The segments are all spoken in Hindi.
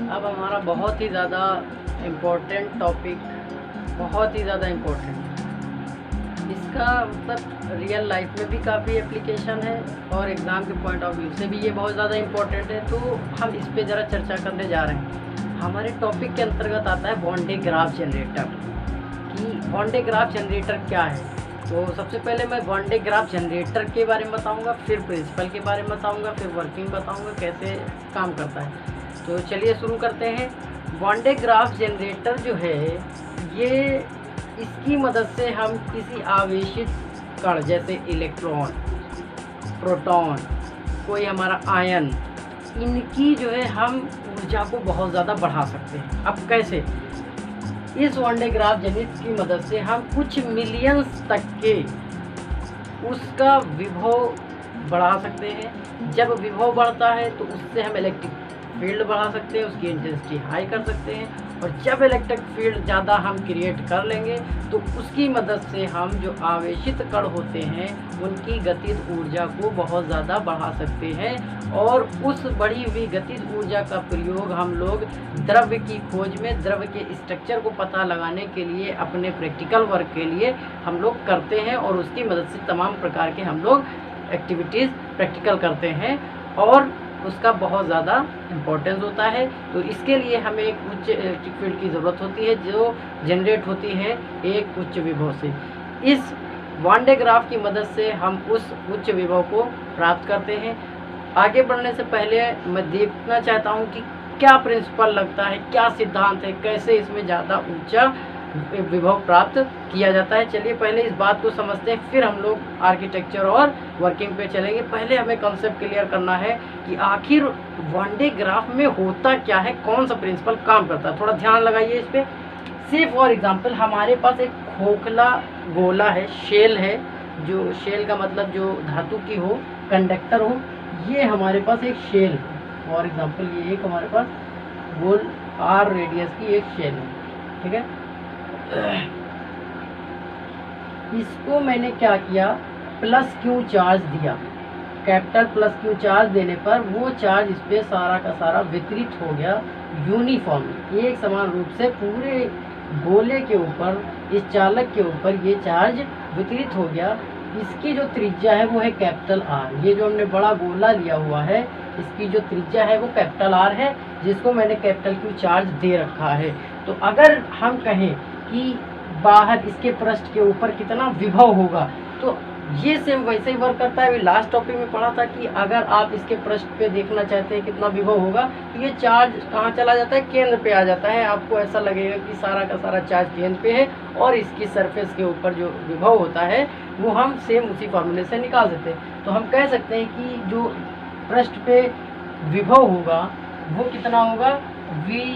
अब हमारा बहुत ही ज़्यादा इम्पोर्टेंट टॉपिक, बहुत ही ज़्यादा इम्पोर्टेंट, इसका मतलब रियल लाइफ में भी काफ़ी एप्लीकेशन है और एग्ज़ाम के पॉइंट ऑफ व्यू से भी ये बहुत ज़्यादा इम्पोर्टेंट है। तो हम इस पे ज़रा चर्चा करने जा रहे हैं। हमारे टॉपिक के अंतर्गत आता है बॉन्ड डे ग्राफ जनरेटर, कि बॉन्ड डे ग्राफ जनरेटर क्या है। तो सबसे पहले मैं बॉन्ड डे ग्राफ जनरेटर के बारे में बताऊंगा, फिर प्रिंसिपल के बारे में बताऊंगा, फिर वर्किंग बताऊंगा कैसे काम करता है। तो चलिए शुरू करते हैं। बॉन्ड डे ग्राफ जनरेटर जो है, ये इसकी मदद से हम किसी आवेशित कण जैसे इलेक्ट्रॉन, प्रोटॉन, कोई हमारा आयन, इनकी जो है हम ऊर्जा को बहुत ज़्यादा बढ़ा सकते हैं। अब कैसे? इस बॉन्ड डे ग्राफ जनरेटर की मदद से हम कुछ मिलियंस तक के उसका विभव बढ़ा सकते हैं। जब विभव बढ़ता है तो उससे हम इलेक्ट्रिक फील्ड बढ़ा सकते हैं, उसकी इंटेंसिटी हाई कर सकते हैं। और जब इलेक्ट्रिक फील्ड ज़्यादा हम क्रिएट कर लेंगे तो उसकी मदद से हम जो आवेशित कण होते हैं उनकी गतिज ऊर्जा को बहुत ज़्यादा बढ़ा सकते हैं। और उस बढ़ी हुई गतिज ऊर्जा का प्रयोग हम लोग द्रव्य की खोज में, द्रव्य के स्ट्रक्चर को पता लगाने के लिए, अपने प्रैक्टिकल वर्क के लिए हम लोग करते हैं। और उसकी मदद से तमाम प्रकार के हम लोग एक्टिविटीज़ प्रैक्टिकल करते हैं और उसका बहुत ज़्यादा इम्पोर्टेंस होता है। तो इसके लिए हमें एक उच्च इलेक्ट्रिक फील्ड की ज़रूरत होती है जो जनरेट होती है एक उच्च विभव से। इस बॉन्ड डे ग्राफ की मदद से हम उस उच्च विभव को प्राप्त करते हैं। आगे बढ़ने से पहले मैं देखना चाहता हूँ कि क्या प्रिंसिपल लगता है, क्या सिद्धांत है, कैसे इसमें ज़्यादा ऊंचा विभव प्राप्त किया जाता है। चलिए पहले इस बात को समझते हैं, फिर हम लोग आर्किटेक्चर और वर्किंग पे चलेंगे। पहले हमें कंसेप्ट क्लियर करना है कि आखिर बॉन्ड डे ग्राफ में होता क्या है, कौन सा प्रिंसिपल काम करता है। थोड़ा ध्यान लगाइए इस पर। से फॉर एग्जांपल हमारे पास एक खोखला गोला है, शेल है, जो शेल का मतलब जो धातु की हो, कंडक्टर हो। ये हमारे पास एक शेल है। फॉर एग्जांपल ये एक हमारे पास गोल आर रेडियस की एक शेल है, ठीक है। इसको मैंने क्या किया, प्लस क्यू चार्ज दिया। कैपिटल प्लस क्यू चार्ज देने पर वो चार्ज इस पर सारा का सारा वितरित हो गया यूनिफॉर्म, एक समान रूप से पूरे गोले के ऊपर, इस चालक के ऊपर ये चार्ज वितरित हो गया। इसकी जो त्रिज्या है वो है कैपिटल आर। ये जो हमने बड़ा गोला लिया हुआ है, इसकी जो त्रिज्या है वो कैपिटल आर है, जिसको मैंने कैपिटल क्यू चार्ज दे रखा है। तो अगर हम कहें कि बाहर इसके पृष्ठ के ऊपर कितना विभव होगा, तो ये सेम वैसे ही वर्क करता है। अभी लास्ट टॉपिक में पढ़ा था कि अगर आप इसके पृष्ठ पे देखना चाहते हैं कितना विभव होगा, तो ये चार्ज कहाँ चला जाता है, केंद्र पे आ जाता है। आपको ऐसा लगेगा कि सारा का सारा चार्ज केंद्र पे है और इसकी सरफेस के ऊपर जो विभव होता है वो हम सेम उसी फॉर्मूले से निकाल देते हैं। तो हम कह सकते हैं कि जो पृष्ठ पे विभव होगा वो कितना होगा, v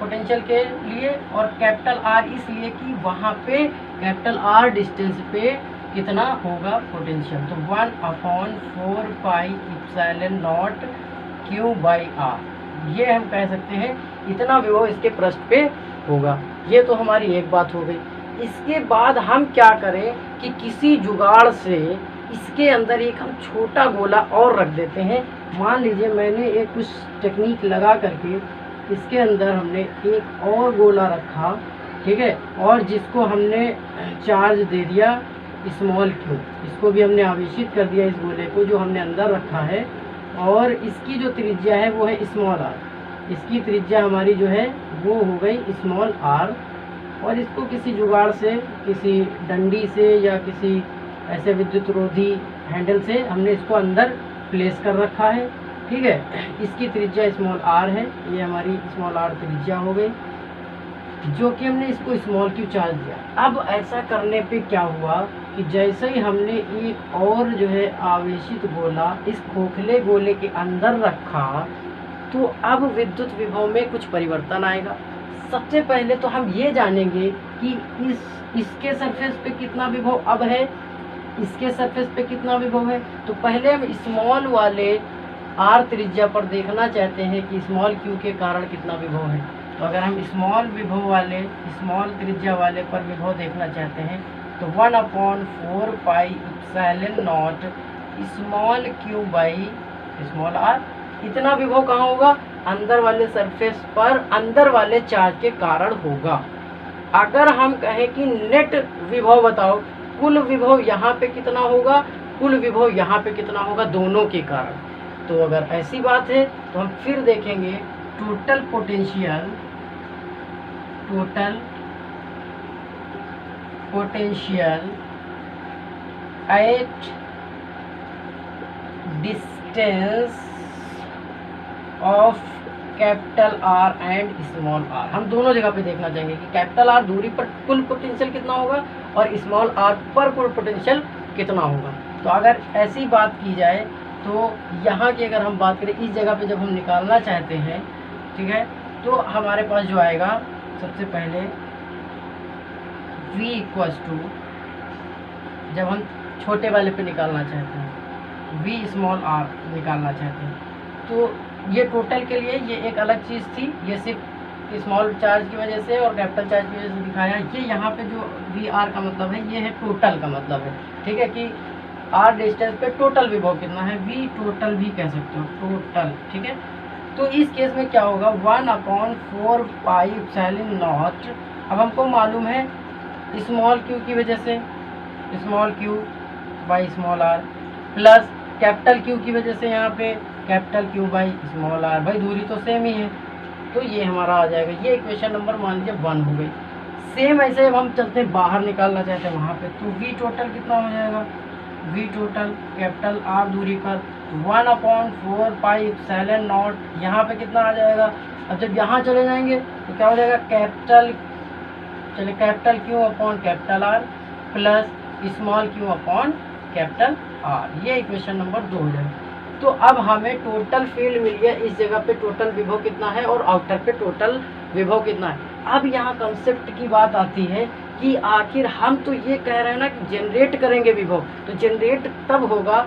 पोटेंशियल के लिए, और कैपिटल आर इसलिए कि वहाँ पे कैपिटल आर डिस्टेंस पे कितना होगा पोटेंशियल। तो 1/4 pi epsilon not q by r, ये हम कह सकते हैं इतना विभव इसके पृष्ठ पे होगा। ये तो हमारी एक बात हो गई। इसके बाद हम क्या करें कि किसी जुगाड़ से इसके अंदर एक हम छोटा गोला और रख देते हैं। मान लीजिए मैंने एक कुछ टेक्निक लगा करके इसके अंदर हमने एक और गोला रखा, ठीक है, और जिसको हमने चार्ज दे दिया स्मॉल क्यू। इसको भी हमने आवेशित कर दिया, इस गोले को जो हमने अंदर रखा है, और इसकी जो त्रिज्या है वो है स्मॉल आर। इसकी त्रिज्या हमारी जो है वो हो गई स्मॉल आर। और इसको किसी जुगाड़ से, किसी डंडी से या किसी ऐसे विद्युत रोधी हैंडल से हमने इसको अंदर प्लेस कर रखा है, ठीक है। इसकी त्रिज्या स्मॉल आर है, ये हमारी स्मॉल आर त्रिज्या हो गई, जो कि हमने इसको स्मॉल क्यू चार्ज दिया। अब ऐसा करने पे क्या हुआ कि जैसे ही हमने एक और जो है आवेशित गोला इस खोखले गोले के अंदर रखा, तो अब विद्युत विभव में कुछ परिवर्तन आएगा। सबसे पहले तो हम ये जानेंगे कि इसके सरफेस पे कितना विभव अब है, इसके सरफेस पे कितना विभव है। तो पहले हम स्मॉल वाले आर त्रिज्या पर देखना चाहते हैं कि स्मॉल क्यू के कारण कितना विभव है। तो अगर हम स्मॉल विभव वाले, स्मॉल त्रिज्या वाले पर विभव देखना चाहते हैं तो 1/4 pi epsilon not small Q by small r. इतना विभव कहाँ होगा, अंदर वाले सरफेस पर अंदर वाले चार्ज के कारण होगा। अगर हम कहें कि नेट विभव बताओ, कुल विभव यहाँ पे कितना होगा, कुल विभव यहाँ पे कितना होगा, दोनों के कारण। तो अगर ऐसी बात है तो हम फिर देखेंगे total potential at distance of capital R and small R. हम दोनों जगह पे देखना चाहेंगे कि कैपिटल आर दूरी पर कुल पोटेंशियल कितना होगा और स्मॉल आर पर कुल पोटेंशियल कितना होगा। तो अगर ऐसी बात की जाए तो यहाँ की अगर हम बात करें, इस जगह पे जब हम निकालना चाहते हैं, ठीक है, तो हमारे पास जो आएगा सबसे पहले V इक्वल्स टू, जब हम छोटे वाले पे निकालना चाहते हैं, V स्मॉल आर निकालना चाहते हैं, तो ये टोटल के लिए ये एक अलग चीज़ थी, ये सिर्फ स्मॉल चार्ज की वजह से और कैपिटल चार्ज की वजह से दिखाया। ये यहाँ पे जो वी आर का मतलब है, ये है टोटल का मतलब है, ठीक है, कि आर डिस्टेंस पे टोटल विभव कितना है, वी टोटल भी कह सकते हो, टोटल, ठीक है। तो इस केस में क्या होगा, 1/4 पाई एप्सिलॉन नॉट। अब हमको मालूम है स्मॉल क्यू की वजह से small Q by small R, plus capital Q की वजह से यहाँ पे capital Q by small R. भाई दूरी तो सेम ही है, तो ये हमारा आ जाएगा। ये इक्वेशन नंबर मान लीजिए 1 हो गई। सेम ऐसे अब हम चलते हैं बाहर निकालना चाहते हैं वहाँ पे, तो वी टोटल कितना हो जाएगा, वी टोटल कैपिटल आर दूरी पर 1/4 पाई एप्सिलॉन नॉट, यहाँ पे कितना आ जाएगा। अब जब यहाँ चले जाएंगे तो क्या हो जाएगा, capital Q upon capital R plus small Q upon capital R. ये इक्वेशन नंबर 2 हो जाएगा। तो अब हमें टोटल फील्ड मिल गया, इस जगह पे टोटल विभव कितना है और आउटर पे टोटल विभव कितना है। अब यहाँ कंसेप्ट की बात आती है कि आखिर हम तो ये कह रहे हैं ना कि जनरेट करेंगे विभव, तो जनरेट तब होगा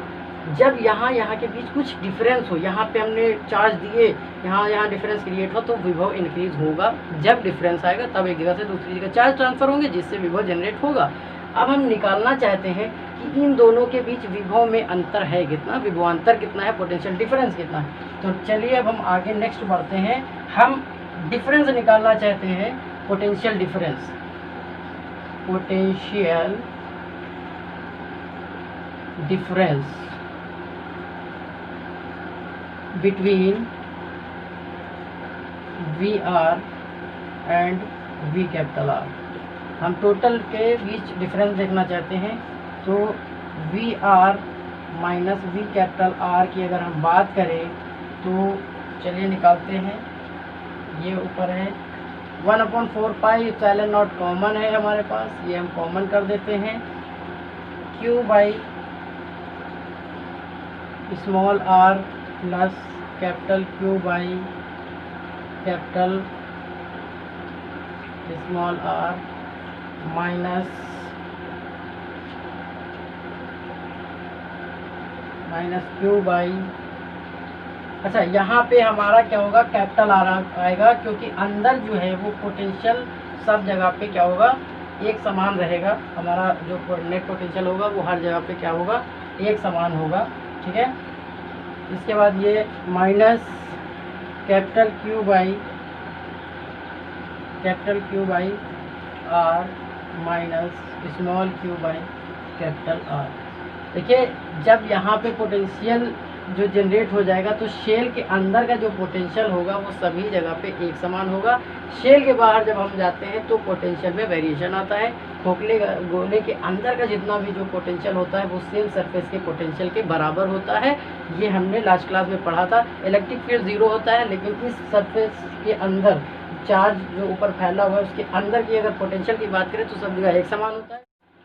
जब यहाँ के बीच कुछ डिफरेंस हो। यहाँ पे हमने चार्ज दिए, यहाँ डिफरेंस क्रिएट हो, तो विभव इंक्रीज होगा। जब डिफरेंस आएगा तब एक जगह से दूसरी जगह चार्ज ट्रांसफर होंगे, जिससे विभव जनरेट होगा। अब हम निकालना चाहते हैं कि इन दोनों के बीच विभव में अंतर है कितना, विभवांतर कितना है, पोटेंशियल डिफरेंस कितना है। तो चलिए अब हम आगे नेक्स्ट बढ़ते हैं। हम डिफरेंस निकालना चाहते हैं, potential difference, between V R and V capital R. हम टोटल के बीच डिफरेंस देखना चाहते हैं, तो V R minus V capital R की अगर हम बात करें तो चलिए निकालते हैं। ये ऊपर है 1/4 पाई एप्सिलॉन नॉट कॉमन है हमारे पास, ये हम कॉमन कर देते हैं। Q by small R plus capital Q by capital small R minus Q by, अच्छा यहाँ पे हमारा क्या होगा, कैपिटल आर आएगा, क्योंकि अंदर जो है वो पोटेंशियल सब जगह पे क्या होगा, एक समान रहेगा। हमारा जो नेट पोटेंशियल होगा वो हर जगह पे क्या होगा, एक समान होगा, ठीक है। इसके बाद ये minus capital Q by R minus small Q by capital R. देखिए जब यहाँ पे पोटेंशियल जो जनरेट हो जाएगा तो शेल के अंदर का जो पोटेंशियल होगा वो सभी जगह पे एक समान होगा। शेल के बाहर जब हम जाते हैं तो पोटेंशियल में वेरिएशन आता है। खोखले गोले के अंदर का जितना भी जो पोटेंशियल होता है वो सेम सरफेस के पोटेंशियल के बराबर होता है। ये हमने लास्ट क्लास में पढ़ा था। इलेक्ट्रिक फील्ड 0 होता है, लेकिन इस सरफेस के अंदर चार्ज जो ऊपर फैला हुआ है उसके अंदर की अगर पोटेंशियल की बात करें तो सब जगह एक समान होता है,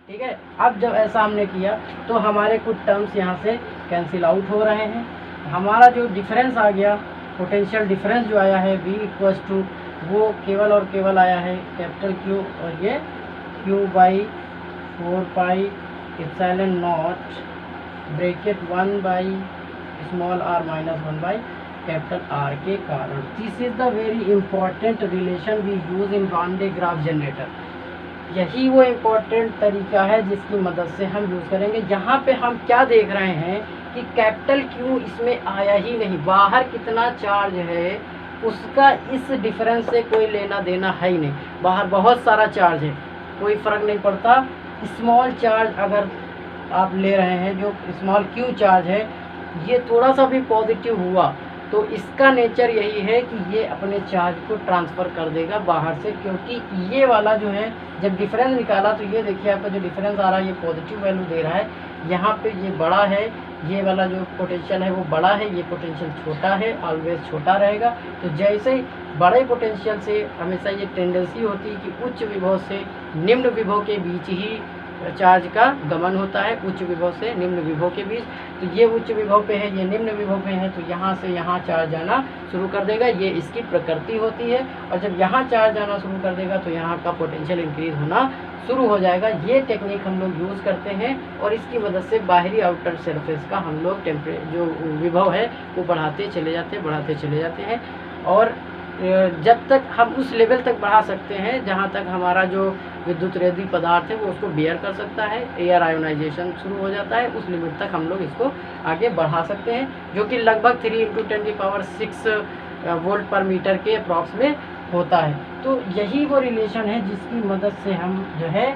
ठीक है। अब जब ऐसा हमने किया तो हमारे कुछ टर्म्स यहाँ से कैंसिल आउट हो रहे हैं। हमारा जो डिफरेंस आ गया, पोटेंशियल डिफरेंस जो आया है V इक्वल्स टू, वो केवल और केवल आया है कैपिटल Q और ये Q by 4 pi epsilon not bracket 1 by small r minus 1 by capital R के कारण। This is the very important relation we use in Van de Graaff generator. यही वो इम्पोर्टेंट तरीका है जिसकी मदद से हम यूज़ करेंगे। यहाँ पे हम क्या देख रहे हैं कि कैपिटल क्यू इसमें आया ही नहीं, बाहर कितना चार्ज है उसका इस डिफरेंस से कोई लेना देना है ही नहीं। बाहर बहुत सारा चार्ज है, कोई फ़र्क नहीं पड़ता। स्मॉल चार्ज अगर आप ले रहे हैं, जो स्मॉल क्यू चार्ज है, ये थोड़ा सा भी पॉजिटिव हुआ तो इसका नेचर यही है कि ये अपने चार्ज को ट्रांसफ़र कर देगा बाहर से, क्योंकि ये वाला जो है जब डिफरेंस निकाला तो ये देखिए आपका जो डिफरेंस आ रहा है ये पॉजिटिव वैल्यू दे रहा है। यहाँ पे ये बड़ा है, ये वाला जो पोटेंशियल है वो बड़ा है, ये पोटेंशियल छोटा है, ऑलवेज छोटा रहेगा। तो जैसे ही बड़े पोटेंशियल से हमेशा ये टेंडेंसी होती है कि उच्च विभव से निम्न विभव के बीच ही चार्ज का गमन होता है, उच्च विभव से निम्न विभव के बीच। तो ये उच्च विभव पे है, ये निम्न विभव पे है, तो यहाँ से यहाँ चार्ज जाना शुरू कर देगा, ये इसकी प्रकृति होती है। और जब यहाँ चार्ज जाना शुरू कर देगा तो यहाँ का पोटेंशियल इंक्रीज होना शुरू हो जाएगा। ये टेक्निक हम लोग यूज़ करते हैं और इसकी मदद से बाहरी आउटर सरफेस का हम लोग जो विभव है वो बढ़ाते चले जाते हैं और जब तक हम उस लेवल तक बढ़ा सकते हैं जहाँ तक हमारा जो विद्युत रोधी पदार्थ है वो उसको बियर कर सकता है, एयर आयोनाइजेशन शुरू हो जाता है, उस लिमिट तक हम लोग इसको आगे बढ़ा सकते हैं, जो कि लगभग 3 × 10⁻⁶ वोल्ट पर मीटर के अप्रॉक्स में होता है। तो यही वो रिलेशन है जिसकी मदद से हम जो है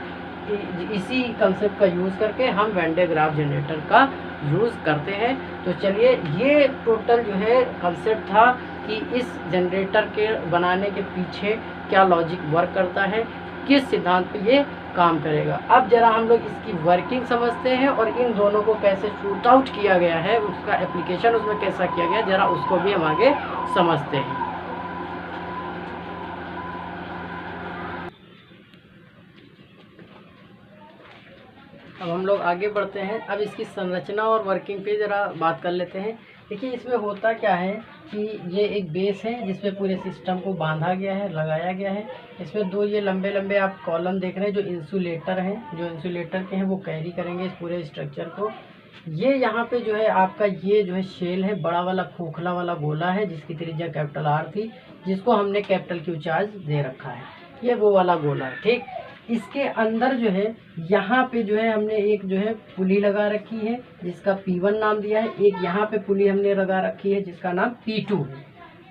इसी कंसेप्ट का यूज़ करके हम वेन डे ग्राफ जनरेटर का यूज़ करते हैं। तो चलिए, ये टोटल जो है कंसेप्ट था कि इस जनरेटर के बनाने के पीछे क्या लॉजिक वर्क करता है, किस सिद्धांत पे ये काम करेगा। अब जरा हम लोग इसकी वर्किंग समझते हैं और इन दोनों को कैसे शूट आउट किया गया है, उसका एप्लीकेशन उसमें कैसा किया गया, जरा उसको भी हम आगे समझते हैं। अब हम लोग आगे बढ़ते हैं। अब इसकी संरचना और वर्किंग पे ज़रा बात कर लेते हैं। देखिए, इसमें होता क्या है कि ये एक बेस है जिसमें पूरे सिस्टम को बांधा गया है, लगाया गया है। इसमें दो ये लंबे लंबे आप कॉलम देख रहे हैं जो इंसुलेटर हैं, जो इंसुलेटर के हैं वो कैरी करेंगे इस पूरे स्ट्रक्चर को। ये यहाँ पे जो है आपका ये जो है शेल है, बड़ा वाला खोखला वाला गोला है जिसकी त्रिज्या कैपिटल R थी, जिसको हमने कैपिटल Q चार्ज दे रखा है। ये वो वाला गोला है, ठीक। इसके अंदर जो है यहाँ पे जो है हमने एक जो है पुली लगा रखी है जिसका P1 नाम दिया है, एक यहाँ पे पुली हमने लगा रखी है जिसका नाम P2 है,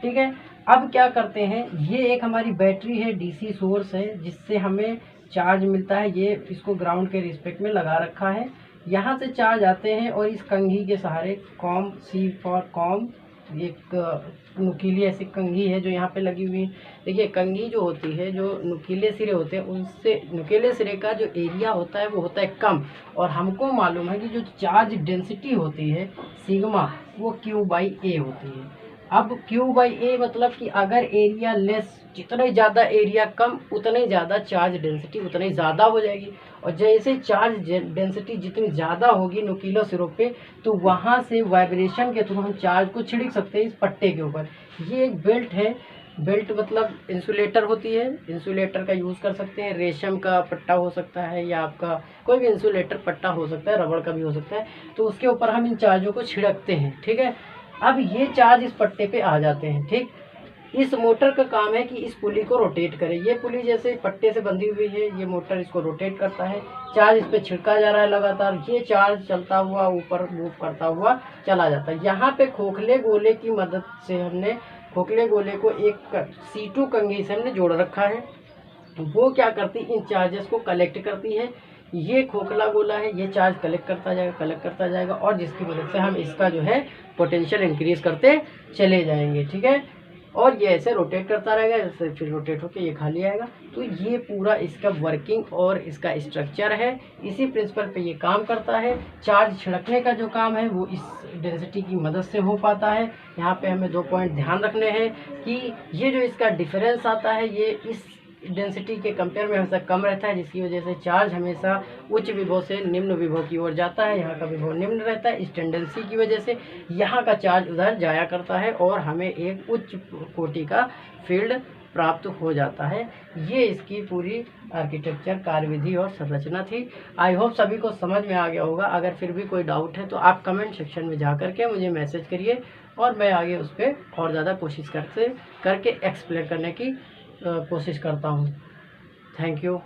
ठीक है। अब क्या करते हैं, ये एक हमारी बैटरी है, DC सोर्स है जिससे हमें चार्ज मिलता है। ये इसको ग्राउंड के रिस्पेक्ट में लगा रखा है। यहाँ से चार्ज आते हैं और इस कंघी के सहारे कॉम, C फॉर कॉम, एक नुकीली ऐसी कंघी है जो यहाँ पे लगी हुई है। देखिए, कंघी जो होती है, जो नुकीले सिरे होते हैं, उनसे नुकीले सिरे का जो एरिया होता है वो होता है कम, और हमको मालूम है कि जो चार्ज डेंसिटी होती है सिग्मा वो Q/A होती है। अब Q/A मतलब कि अगर एरिया लेस, जितना ज़्यादा एरिया कम उतनी ज़्यादा चार्ज डेंसिटी उतनी ज़्यादा हो जाएगी। और जैसे चार्ज डेंसिटी जितनी ज़्यादा होगी नुकीले सिरों पे, तो वहाँ से वाइब्रेशन के थ्रू हम चार्ज को छिड़क सकते हैं इस पट्टे के ऊपर। ये एक बेल्ट है, बेल्ट मतलब इंसुलेटर होती है, इंसुलेटर का यूज़ कर सकते हैं। रेशम का पट्टा हो सकता है या आपका कोई भी इंसुलेटर पट्टा हो सकता है, रबड़ का भी हो सकता है। तो उसके ऊपर हम इन चार्जों को छिड़कते हैं, ठीक है। अब ये चार्ज इस पट्टे पे आ जाते हैं, ठीक। इस मोटर का काम है कि इस पुली को रोटेट करे। ये पुली जैसे पट्टे से बंधी हुई है, ये मोटर इसको रोटेट करता है, चार्ज इस पे छिड़का जा रहा है लगातार। ये चार्ज चलता हुआ ऊपर मूव करता हुआ चला जाता है। यहाँ पे खोखले गोले की मदद से हमने खोखले गोले को एक C2 कंघी से हमने जोड़ रखा है। वो क्या करती, इन चार्जेस को कलेक्ट करती है। ये खोखला गोला है, ये चार्ज कलेक्ट करता जाएगा और जिसकी मदद से हम इसका जो है पोटेंशियल इंक्रीज करते चले जाएंगे, ठीक है। और ये ऐसे रोटेट करता रहेगा, जैसे फिर रोटेट होकर ये खाली आएगा। तो ये पूरा इसका वर्किंग और इसका स्ट्रक्चर है। इसी प्रिंसिपल पे ये काम करता है। चार्ज छिड़कने का जो काम है वो इस डेंसिटी की मदद से हो पाता है। यहाँ पे हमें 2 पॉइंट ध्यान रखने हैं कि ये जो इसका डिफरेंस आता है ये इस डेंसिटी के कंपेयर में हमेशा कम रहता है, जिसकी वजह से चार्ज हमेशा उच्च विभव से निम्न विभव की ओर जाता है। यहाँ का विभव निम्न रहता है। इस टेंडेंसी की वजह से यहाँ का चार्ज उधर जाया करता है और हमें एक उच्च कोटि का फील्ड प्राप्त हो जाता है। ये इसकी पूरी आर्किटेक्चर, कार्यविधि और संरचना थी। आई होप सभी को समझ में आ गया होगा। अगर फिर भी कोई डाउट है तो आप कमेंट सेक्शन में जा करके मुझे मैसेज करिए और मैं आगे उस पर और ज़्यादा कोशिश करके एक्सप्लेन करने की कोशिश करता हूँ। Thank you.